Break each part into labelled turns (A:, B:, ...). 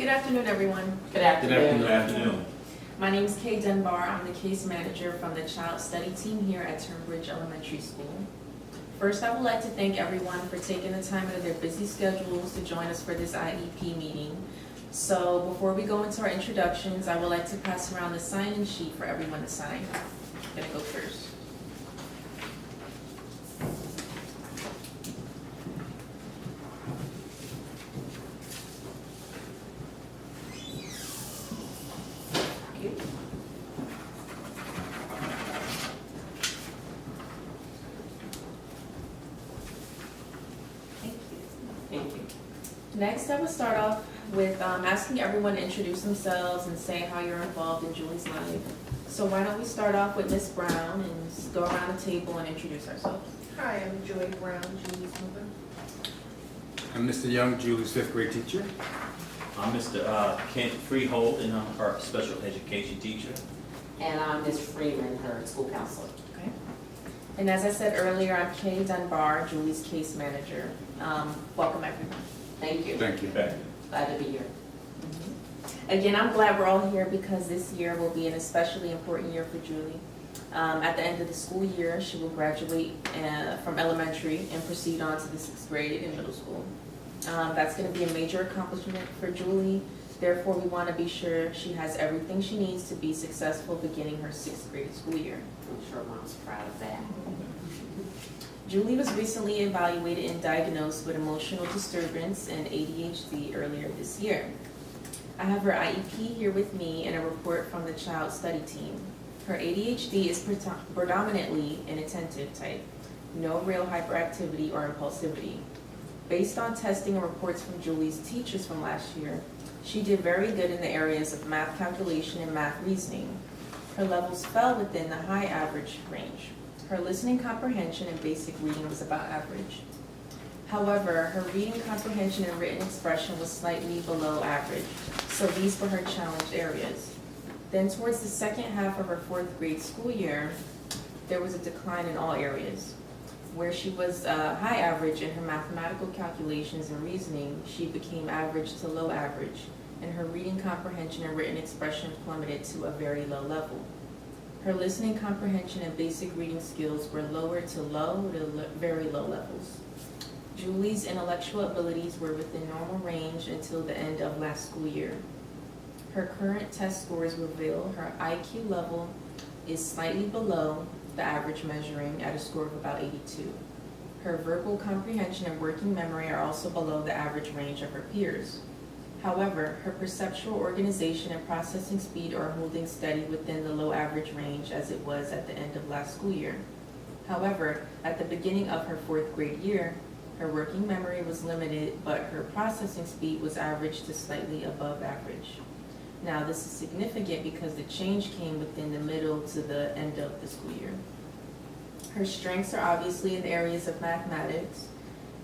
A: Good afternoon, everyone.
B: Good afternoon.
C: Good afternoon.
A: My name is Kay Dunbar. I'm the case manager from the Child Study Team here at Turnbridge Elementary School. First, I would like to thank everyone for taking the time out of their busy schedules to join us for this IEP meeting. So before we go into our introductions, I would like to pass around the sign-in sheet for everyone to sign. I'm gonna go first.
B: Thank you.
A: Next, I will start off with asking everyone to introduce themselves and say how you're involved in Julie's life. So why don't we start off with Miss Brown and just go around the table and introduce ourselves.
D: Hi, I'm Joy Brown, Julie's mother.
C: I'm Mr. Young, Julie's fifth grade teacher.
E: I'm Mr. Kent Freehold, and I'm her special education teacher.
B: And I'm Ms. Freeman, her school counselor.
A: Okay. And as I said earlier, I'm Kay Dunbar, Julie's case manager. Welcome, everyone.
B: Thank you.
C: Thank you.
B: Glad to be here.
A: Again, I'm glad we're all here because this year will be an especially important year for Julie. At the end of the school year, she will graduate from elementary and proceed on to the 6th grade in middle school. That's going to be a major accomplishment for Julie. Therefore, we want to be sure she has everything she needs to be successful beginning her 6th grade school year.
B: I'm sure Mom's proud of that.
A: Julie was recently evaluated and diagnosed with emotional disturbance and ADHD earlier this year. I have her IEP here with me and a report from the Child Study Team. Her ADHD is predominantly inattentive type, no real hyperactivity or impulsivity. Based on testing and reports from Julie's teachers from last year, she did very good in the areas of math calculation and math reasoning. Her levels fell within the high average range. Her listening comprehension and basic reading was about average. However, her reading comprehension and written expression was slightly below average, so these were her challenged areas. Then towards the second half of her 4th grade school year, there was a decline in all areas. Where she was high average in her mathematical calculations and reasoning, she became average to low average, and her reading comprehension and written expression plummeted to a very low level. Her listening comprehension and basic reading skills were lower to low to very low levels. Julie's intellectual abilities were within normal range until the end of last school year. Her current test scores reveal her IQ level is slightly below the average, measuring at a score of about 82. Her verbal comprehension and working memory are also below the average range of her peers. However, her perceptual organization and processing speed are holding steady within the low average range as it was at the end of last school year. However, at the beginning of her 4th grade year, her working memory was limited, but her processing speed was average to slightly above average. Now, this is significant because the change came within the middle to the end of the school year. Her strengths are obviously in the areas of mathematics.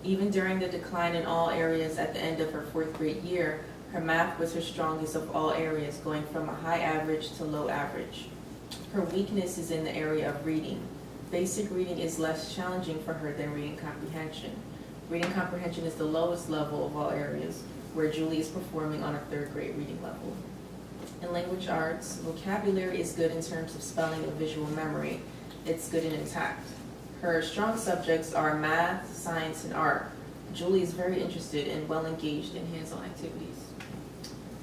A: Even during the decline in all areas at the end of her 4th grade year, her math was her strongest of all areas, going from a high average to low average. Her weakness is in the area of reading. Basic reading is less challenging for her than reading comprehension. Reading comprehension is the lowest level of all areas, where Julie is performing on a 3rd grade reading level. In language arts, vocabulary is good in terms of spelling and visual memory. It's good and intact. Her strong subjects are math, science, and art. Julie is very interested and well engaged in hands-on activities.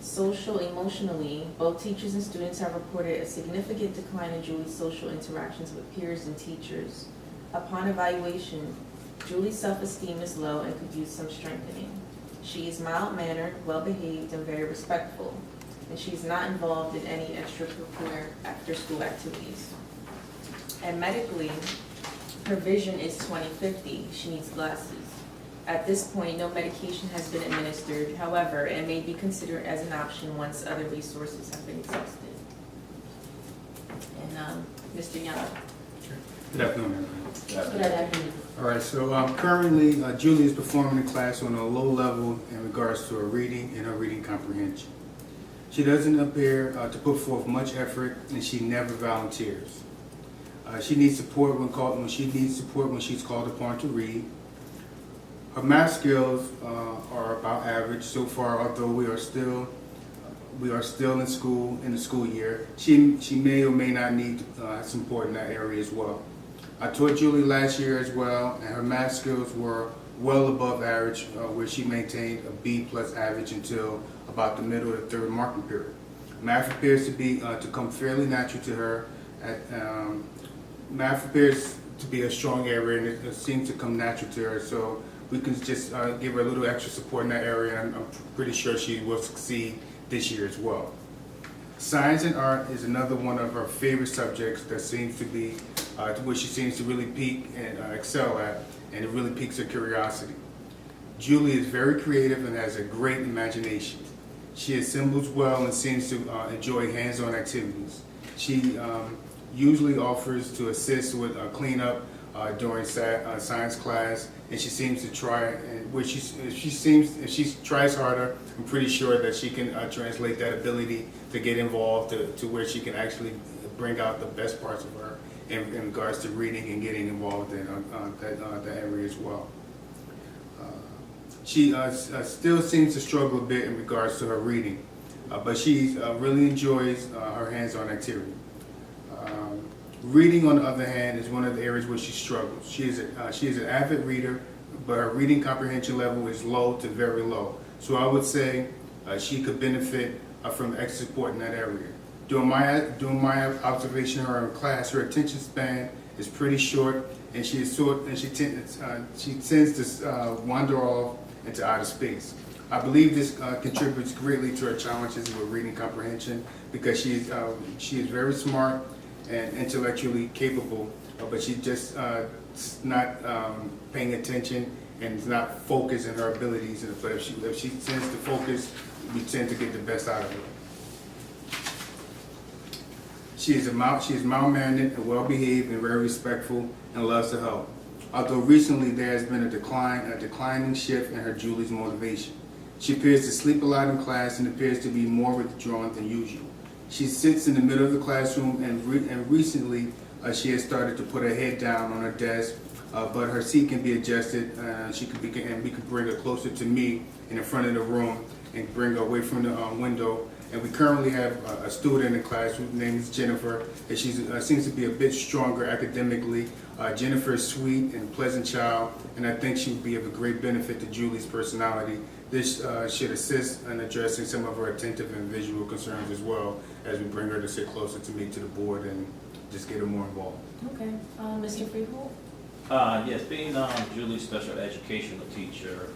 A: Social, emotionally, both teachers and students have reported a significant decline in Julie's social interactions with peers and teachers. Upon evaluation, Julie's self-esteem is low and could use some strengthening. She is mild-mannered, well-behaved, and very respectful, and she is not involved in any extracurricular after-school activities. And medically, her vision is 20/50. She needs glasses. At this point, no medication has been administered. However, it may be considered as an option once other resources have been exhausted. And Mr. Young.
C: Good afternoon, everyone.
B: Good afternoon.
C: All right, so currently Julie is performing in class on a low level in regards to her reading and her reading comprehension. She doesn't appear to put forth much effort, and she never volunteers. She needs support when she's called upon to read. Her math skills are about average so far, although we are still we are still in school, in the school year. She may or may not need support in that area as well. I taught Julie last year as well, and her math skills were well above average, where she maintained a B+ average until about the middle of the third marking period. Math appears to come fairly natural to her. Math appears to be a strong area, and it seems to come natural to her. So we can just give her a little extra support in that area, and I'm pretty sure she will succeed this year as well. Science and art is another one of her favorite subjects that seems to be, which she seems to really peak and excel at, and it really piques her curiosity. Julie is very creative and has a great imagination. She assembles well and seems to enjoy hands-on activities. She usually offers to assist with cleanup during science class, and she seems to try. And if she tries harder, I'm pretty sure that she can translate that ability to get involved to where she can actually bring out the best parts of her in regards to reading and getting involved in that area as well. She still seems to struggle a bit in regards to her reading, but she really enjoys her hands-on activity. Reading, on the other hand, is one of the areas where she struggles. She is an avid reader, but her reading comprehension level is low to very low. So I would say she could benefit from extra support in that area. During my observation of her in class, her attention span is pretty short, and she tends to wander off into outer space. I believe this contributes greatly to her challenges with reading comprehension, because she is very smart and intellectually capable, but she just not paying attention and is not focused in her abilities. But if she tends to focus, we tend to get the best out of her. She is mild-mannered and well-behaved and very respectful and loves to help. Although recently there has been a declining shift in her Julie's motivation. She appears to sleep a lot in class and appears to be more withdrawn than usual. She sits in the middle of the classroom, and recently she has started to put her head down on her desk, but her seat can be adjusted. We can bring her closer to me in the front of the room and bring her away from the window. And we currently have a student in class whose name is Jennifer, and she seems to be a bit stronger academically. Jennifer is sweet and a pleasant child, and I think she would be of a great benefit to Julie's personality. This should assist in addressing some of her attentive and visual concerns as well, as we bring her to sit closer to me, to the board, and just get her more involved.
A: Okay, Mr. Freehold?
E: Yes, being Julie's special educational teacher,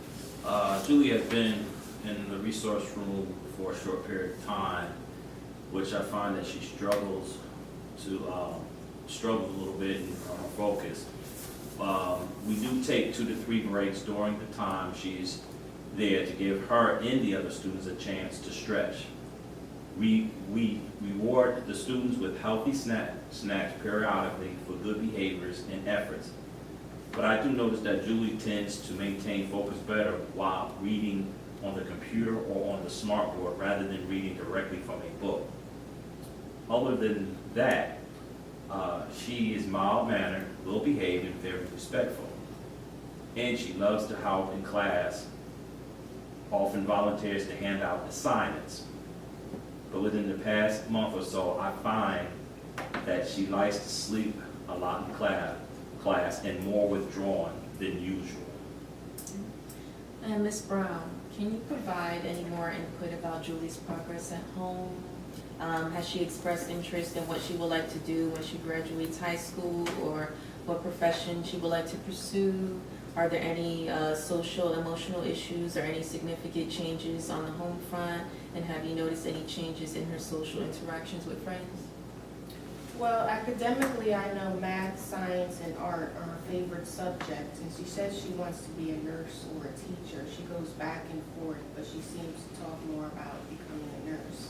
E: Julie has been in the resource room for a short period of time, which I find that she struggles a little bit in her focus. We do take 2 to 3 breaks during the time she's there to give her and the other students a chance to stretch. We reward the students with healthy snacks periodically for good behaviors and efforts. But I do notice that Julie tends to maintain focus better while reading on the computer or on the smartboard rather than reading directly from a book. Other than that, she is mild-mannered, well-behaved, and very respectful. And she loves to help in class, often volunteers to hand out assignments. But within the past month or so, I find that she likes to sleep a lot in class and more withdrawn than usual.
A: And Ms. Brown, can you provide any more input about Julie's progress at home? Has she expressed interest in what she would like to do when she graduates high school, or what profession she would like to pursue? Are there any social, emotional issues or any significant changes on the home front? And have you noticed any changes in her social interactions with friends?
D: Well, academically, I know math, science, and art are her favorite subjects, and she says she wants to be a nurse or a teacher. She goes back and forth, but she seems to talk more about becoming a nurse.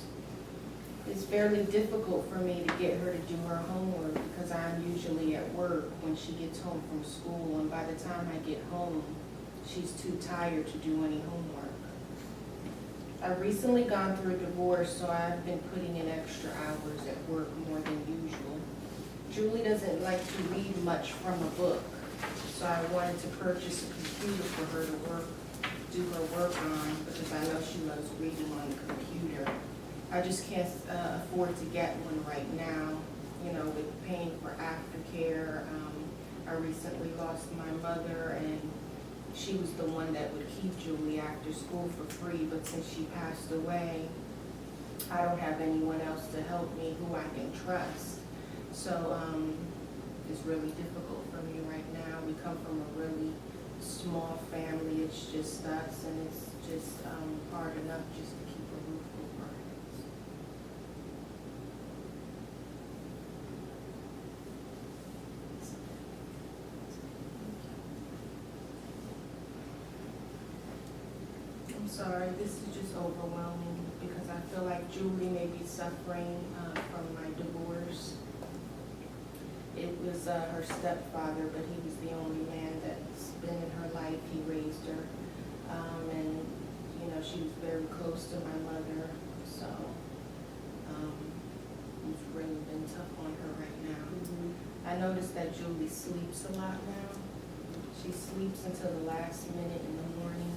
D: It's fairly difficult for me to get her to do her homework because I'm usually at work when she gets home from school, and by the time I get home, she's too tired to do any homework. I've recently gone through a divorce, so I've been putting in extra hours at work more than usual. Julie doesn't like to read much from a book, so I wanted to purchase a computer for her to do her work on, because I know she loves reading on the computer. I just can't afford to get one right now, you know, with paying for aftercare. I recently lost my mother, and she was the one that would keep Julie after school for free, but since she passed away, I don't have anyone else to help me who I can trust. So it's really difficult for me right now. We come from a really small family. It's just us, and it's just hard enough just to keep a roof over our heads. I'm sorry, this is just overwhelming because I feel like Julie may be suffering from my divorce. It was her stepfather, but he was the only man that's been in her life. He raised her. And, you know, she was very close to my mother, so it's really been tough on her right now. I noticed that Julie sleeps a lot now. She sleeps until the last minute in the morning,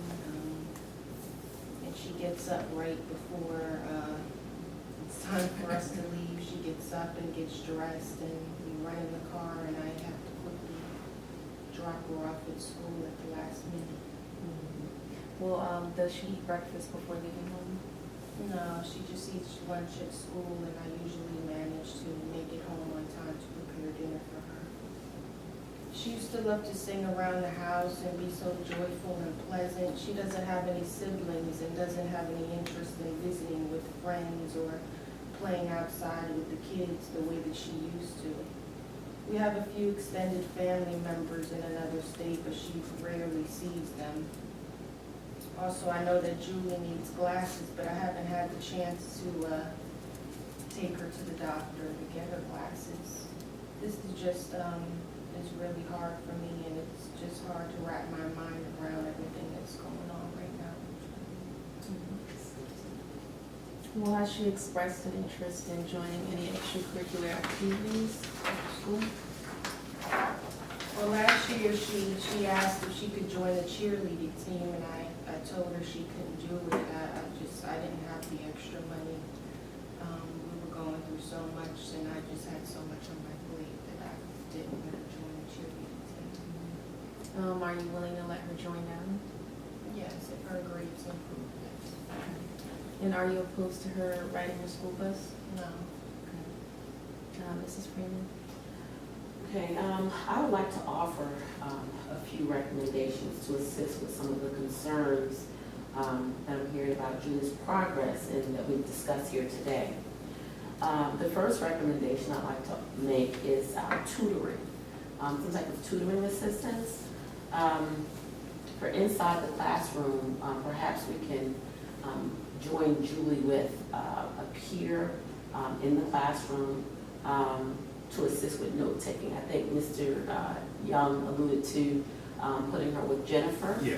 D: and she gets up right before it's time for us to leave. She gets up and gets dressed, and we run in the car, and I have to quickly drop her off at school at the last minute.
A: Well, does she eat breakfast before leaving home?
D: No, she just eats lunch at school, and I usually manage to make it home on time to prepare dinner for her. She used to love to sing around the house and be so joyful and pleasant. She doesn't have any siblings and doesn't have any interest in visiting with friends or playing outside with the kids the way that she used to. We have a few extended family members in another state, but she rarely sees them. Also, I know that Julie needs glasses, but I haven't had the chance to take her to the doctor to get her glasses. This is just is really hard for me, and it's just hard to wrap my mind around everything that's going on right now.
A: Well, has she expressed an interest in joining any extracurricular activities after school?
D: Well, last year she asked if she could join the cheerleading team, and I told her she couldn't do it. I didn't have the extra money. We were going through so much, and I just had so much on my plate that I didn't want to join the cheerleading team.
A: Are you willing to let her join now?
D: Yes, if her grades improve, yes.
A: And are you opposed to her riding her school bus?
D: No.
A: Mrs. Freeman?
B: Okay, I would like to offer a few recommendations to assist with some of the concerns that I'm hearing about Julie's progress and that we've discussed here today. The first recommendation I'd like to make is tutoring, some type of tutoring assistance. For inside the classroom, perhaps we can join Julie with a peer in the classroom to assist with note taking. I think Mr. Young alluded to putting her with Jennifer.
C: Yeah.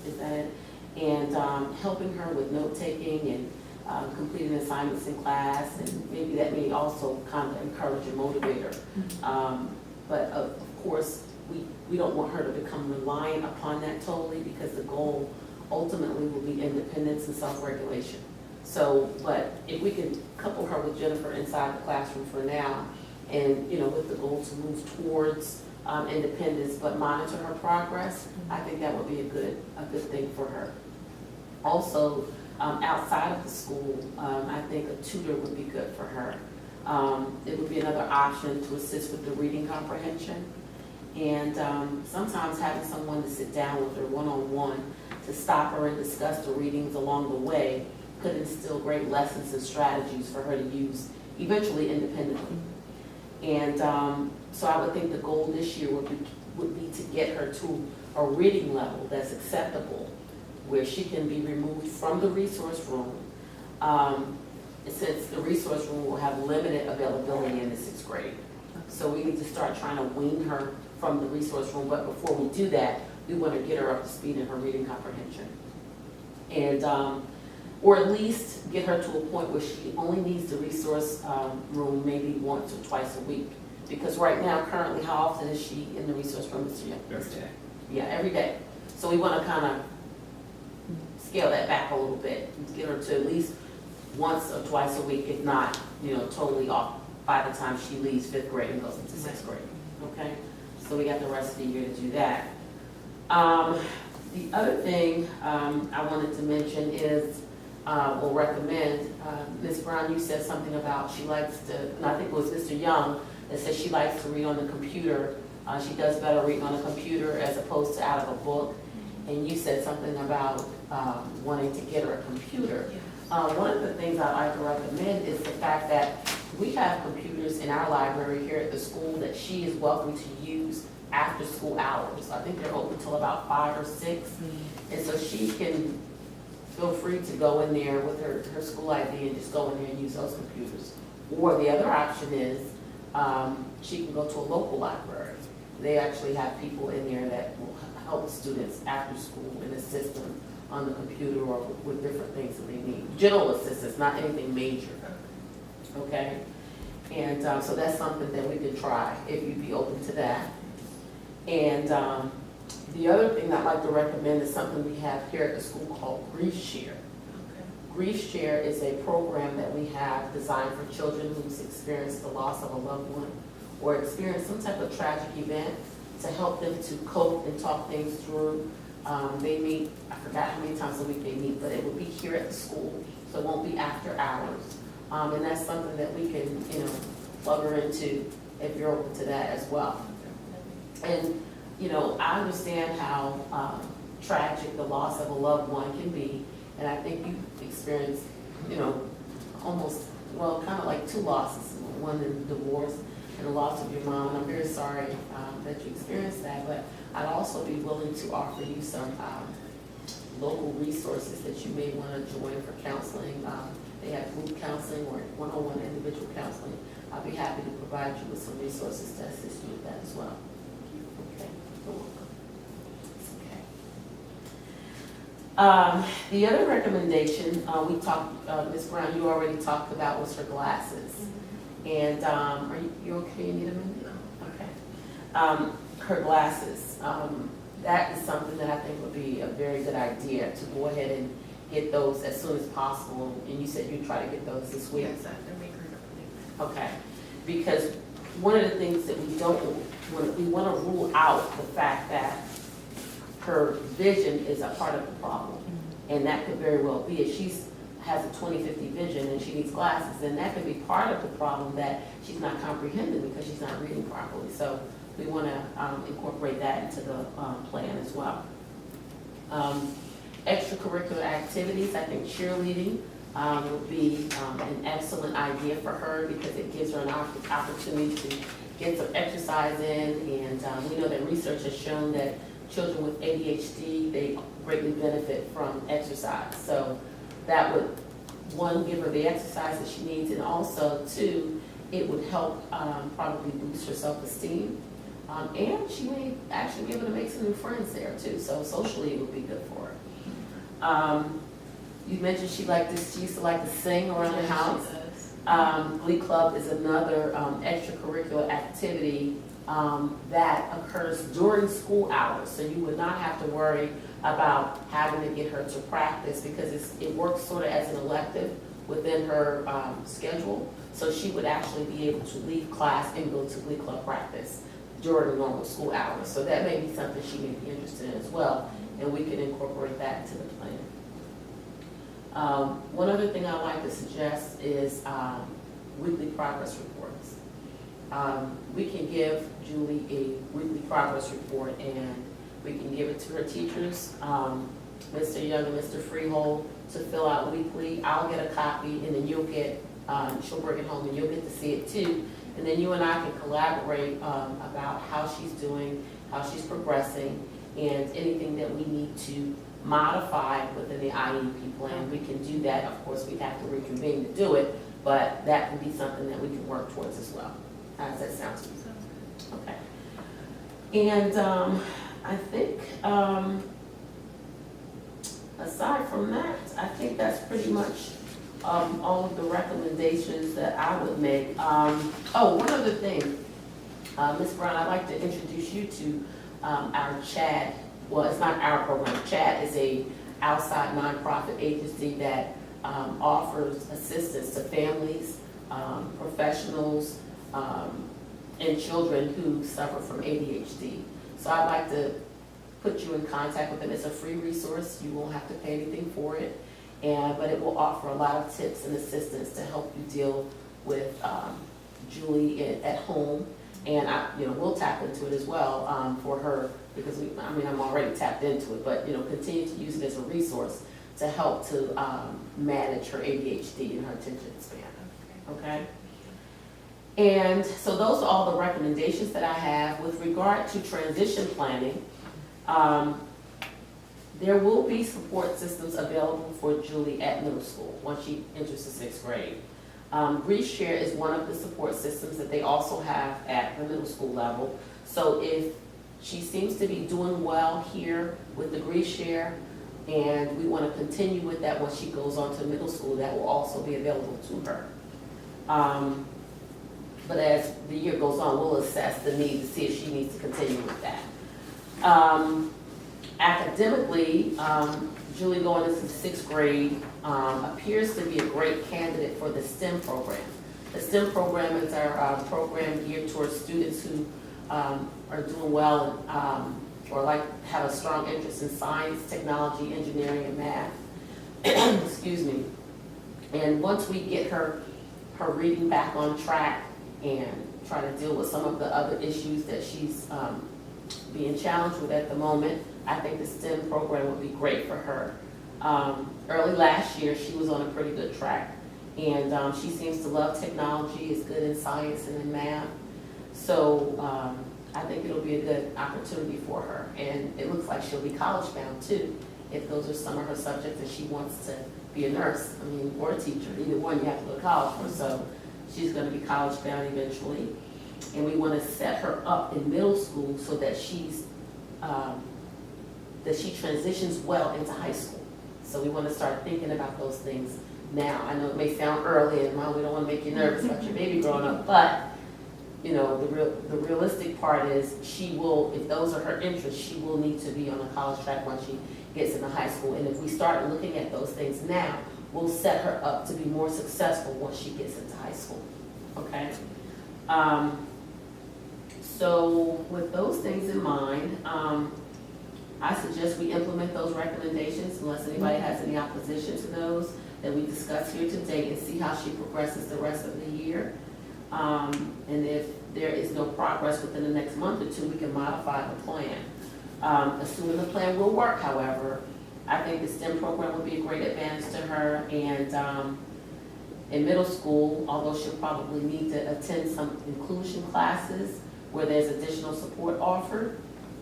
B: Is that it? And helping her with note taking and completing assignments in class, and maybe that may also kind of encourage and motivate her. But of course, we don't want her to become reliant upon that totally, because the goal ultimately will be independence and self-regulation. So, but if we can couple her with Jennifer inside the classroom for now, and, you know, with the goal to move towards independence, but monitor her progress, I think that would be a good thing for her. Also, outside of the school, I think a tutor would be good for her. It would be another option to assist with the reading comprehension. And sometimes having someone to sit down with her one-on-one to stop her and discuss the readings along the way could instill great lessons and strategies for her to use eventually independently. And so I would think the goal this year would be to get her to a reading level that's acceptable, where she can be removed from the resource room, since the resource room will have limited availability in the 6th grade. So we need to start trying to wean her from the resource room, but before we do that, we want to get her up to speed in her reading comprehension. And or at least get her to a point where she only needs the resource room maybe once or twice a week. Because right now, currently, how often is she in the resource room, Mr. Young?
C: Every day.
B: Yeah, every day. So we want to kind of scale that back a little bit, get her to at least once or twice a week, if not, totally off by the time she leaves 5th grade and goes into 6th grade, okay? So we got the rest of the year to do that. The other thing I wanted to mention is, or recommend, Ms. Brown, you said something about she likes to, and I think it was Mr. Young that said she likes to read on the computer. She does better reading on a computer as opposed to out of a book. And you said something about wanting to get her a computer. One of the things I'd like to recommend is the fact that we have computers in our library here at the school that she is welcome to use after school hours. I think they're open till about 5 or 6. And so she can feel free to go in there with her school ID and just go in there and use those computers. Or the other option is she can go to a local library. They actually have people in there that will help students after school and assist them on the computer or with different things that they need. General assistance, not anything major, okay? And so that's something that we can try if you'd be open to that. And the other thing I'd like to recommend is something we have here at the school called Grief Share. Grief Share is a program that we have designed for children who's experienced the loss of a loved one or experienced some type of tragic event to help them to cope and talk things through. They meet, I forgot how many times a week they meet, but it will be here at the school, so it won't be after hours. And that's something that we can, plug her into if you're open to that as well. And, I understand how tragic the loss of a loved one can be, and I think you've experienced, almost, well, kind of like 2 losses, one in divorce and the loss of your mom, and I'm very sorry that you experienced that, but I'd also be willing to offer you some local resources that you may want to join for counseling. They have group counseling or one-on-one individual counseling. I'll be happy to provide you with some resources to assist you with that as well. Okay, you're welcome. Okay. The other recommendation we talked, Ms. Brown, you already talked about was her glasses. And are you okay? You need a minute? Okay. Her glasses. That is something that I think would be a very good idea to go ahead and get those as soon as possible. And you said you'd try to get those this week.
D: Yes, after we agree to
B: Okay. Because one of the things that we don't we want to rule out the fact that her vision is a part of the problem, and that could very well be if she's has a 20/50 vision and she needs glasses, then that could be part of the problem that she's not comprehending because she's not reading properly. So we want to incorporate that into the plan as well. Extracurricular activities, I think cheerleading would be an excellent idea for her because it gives her an opportunity to get some exercise in, and we know that research has shown that children with ADHD, they greatly benefit from exercise. So that would, 1, give her the exercise that she needs, and also 2, it would help probably boost her self-esteem. And she may actually be able to make some new friends there too, so socially it would be good for her. You mentioned she used to like to sing around the house. Glee Club is another extracurricular activity that occurs during school hours, so you would not have to worry about having to get her to practice because it works sort of as an elective within her schedule, so she would actually be able to leave class and go to Glee Club practice during normal school hours. So that may be something she may be interested in as well, and we can incorporate that into the plan. One other thing I'd like to suggest is weekly progress reports. We can give Julie a weekly progress report, and we can give it to her teachers, Mr. Young and Mr. Freehold, to fill out weekly. I'll get a copy, and then you'll get, she'll bring it home, and you'll get to see it too. And then you and I can collaborate about how she's doing, how she's progressing, and anything that we need to modify within the IEP plan. We can do that. Of course, we'd have to reconvene to do it, but that would be something that we can work towards as well. How does that sound to you? Okay. And I think, aside from that, I think that's pretty much all of the recommendations that I would make. Oh, one other thing. Ms. Brown, I'd like to introduce you to our CHAD. Well, it's not our program. CHAD is a outside nonprofit agency that offers assistance to families, professionals, and children who suffer from ADHD. So I'd like to put you in contact with them. It's a free resource. You won't have to pay anything for it, but it will offer a lot of tips and assistance to help you deal with Julie at home. And we'll tap into it as well for her, because I'm already tapped into it, but continue to use it as a resource to help to manage her ADHD and her attention span. Okay. And so those are all the recommendations that I have. With regard to transition planning, there will be support systems available for Julie at middle school once she enters the 6th grade. Grief Share is one of the support systems that they also have at the middle school level. So if she seems to be doing well here with the Grief Share, and we want to continue with that once she goes on to middle school, that will also be available to her. But as the year goes on, we'll assess the need to see if she needs to continue with that. Academically, Julie going into the 6th grade appears to be a great candidate for the STEM program. The STEM program is our program geared towards students who are doing well or have a strong interest in science, technology, engineering, and math. Excuse me. And once we get her reading back on track and try to deal with some of the other issues that she's being challenged with at the moment, I think the STEM program would be great for her. Early last year, she was on a pretty good track, and she seems to love technology, is good in science and in math. So I think it'll be a good opportunity for her, and it looks like she'll be college bound too, if those are some of her subjects and she wants to be a nurse, or a teacher. Either one you have to go to college for, so she's going to be college bound eventually. And we want to set her up in middle school so that she transitions well into high school. So we want to start thinking about those things now. I know it may sound early, and Mom, we don't want to make you nervous about your baby growing up, but the realistic part is she will, if those are her interests, she will need to be on a college track once she gets into high school. And if we start looking at those things now, we'll set her up to be more successful once she gets into high school. Okay? So with those things in mind, I suggest we implement those recommendations unless anybody has any opposition to those that we discussed here today, and see how she progresses the rest of the year. And if there is no progress within the next month or two, we can modify the plan. Assuming the plan will work, however, I think the STEM program would be a great advantage to her. And in middle school, although she'll probably need to attend some inclusion classes where there's additional support offered,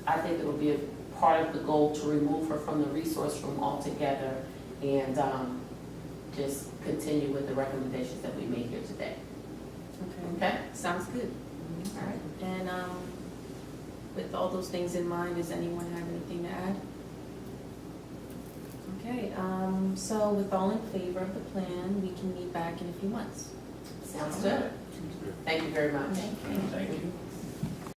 B: I think it'll be a part of the goal to remove her from the resource room altogether and just continue with the recommendations that we made here today. Okay?
A: Sounds good.
B: All right.
A: And with all those things in mind, does anyone have anything to add? Okay, so with all in favor of the plan, we can meet back in a few months.
B: Sounds good. Thank you very much.
A: Thank you.
E: Thank you.